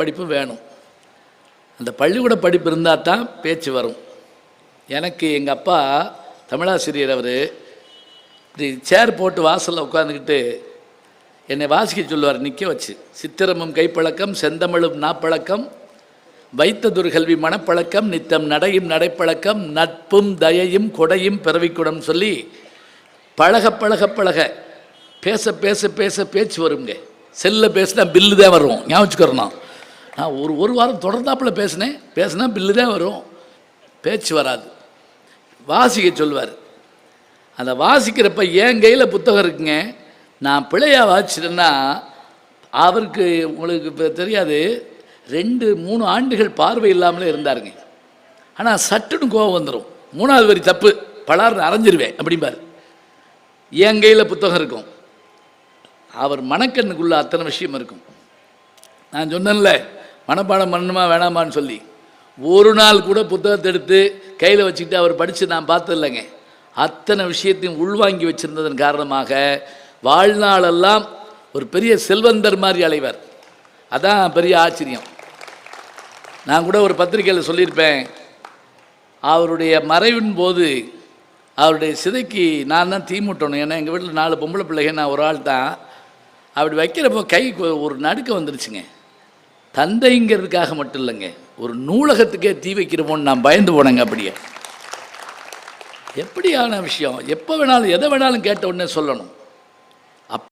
படிப்பு வேணும். அந்த பள்ளிக்கூட படிப்பு இருந்தால் தான் பேச்சு வரும். எனக்கு எங்கள் அப்பா தமிழாசிரியர், அவர் இப்படி சேர் போட்டு வாசலில் உட்காந்துக்கிட்டு என்னை வாசிக்க சொல்லுவார், நிற்க வச்சு. சித்திரமும் கைப்பழக்கம், செந்தமிழும் நாப்பழக்கம், வைத்ததொரு கல்வி மனப்பழக்கம், நித்தம் நடையும் நடைப்பழக்கம், நட்பும் தயையும் கொடையும் பிறவிக்குடம் சொல்லி பழக பழக பழக பேச பேச பேச பேச்சு வருங்க. செல்ல பேசினா பில்லு தான் வரும், ஞாபகம் வச்சுக்கிறோம். நான் ஒரு வாரம் தொடர்ந்தாப்பில் பேசினா பில்லு தான் வரும், பேச்சு வராது. வாசிக்க சொல்லுவார். அந்த வாசிக்கிறப்ப என் கையில் புத்தகம் இருக்குங்க. நான் பிள்ளையாக வாசிச்சிட்டேன்னா அவருக்கு, உங்களுக்கு இப்போ தெரியாது, 2-3 ஆண்டுகள் பார்வை இல்லாமலே இருந்தாருங்க. ஆனால் சட்டுன்னு கோபம் வந்துடும். 3வது வரி தப்பு, பலார்னு அரைஞ்சிருவேன் அப்படிம்பார். என் கையில் புத்தகம் இருக்கும், அவர் மனக்கண்ணுக்குள்ளே அத்தனை விஷயம் இருக்கும். நான் சொன்னேன்ல மனப்பாடம் பண்ணணுமா வேணாமான்னு சொல்லி, ஒரு நாள் கூட புத்தகத்தை எடுத்து கையில் வச்சுக்கிட்டு அவர் படித்து நான் பார்த்ததில்லைங்க. அத்தனை விஷயத்தையும் உள்வாங்கி வச்சுருந்ததன் காரணமாக வாழ்நாளெல்லாம் ஒரு பெரிய செல்வந்தர் மாதிரி அலைவார். அதான் பெரிய ஆச்சரியம். நான் கூட ஒரு பத்திரிக்கையில் சொல்லியிருப்பேன், அவருடைய மறைவின் போது அவருடைய சிதைக்கு நான் தான் தீ மூட்டணும். ஏன்னா எங்கள் வீட்டில் 4 பொம்பளை பிள்ளைங்க, நான் ஒரு ஆள் தான். அப்படி வைக்கிறப்போ கைக்கு ஒரு நடுக்கம் வந்துருச்சுங்க. தந்தைங்கிறதுக்காக மட்டும் இல்லைங்க, ஒரு நூலகத்துக்கே தீ வைக்கிறப்போன்னு நான் பயந்து போனேங்க. அப்படியே எப்படியான விஷயம், எப்போ வேணாலும் எதை வேணாலும் கேட்ட உடனே சொல்லணும்.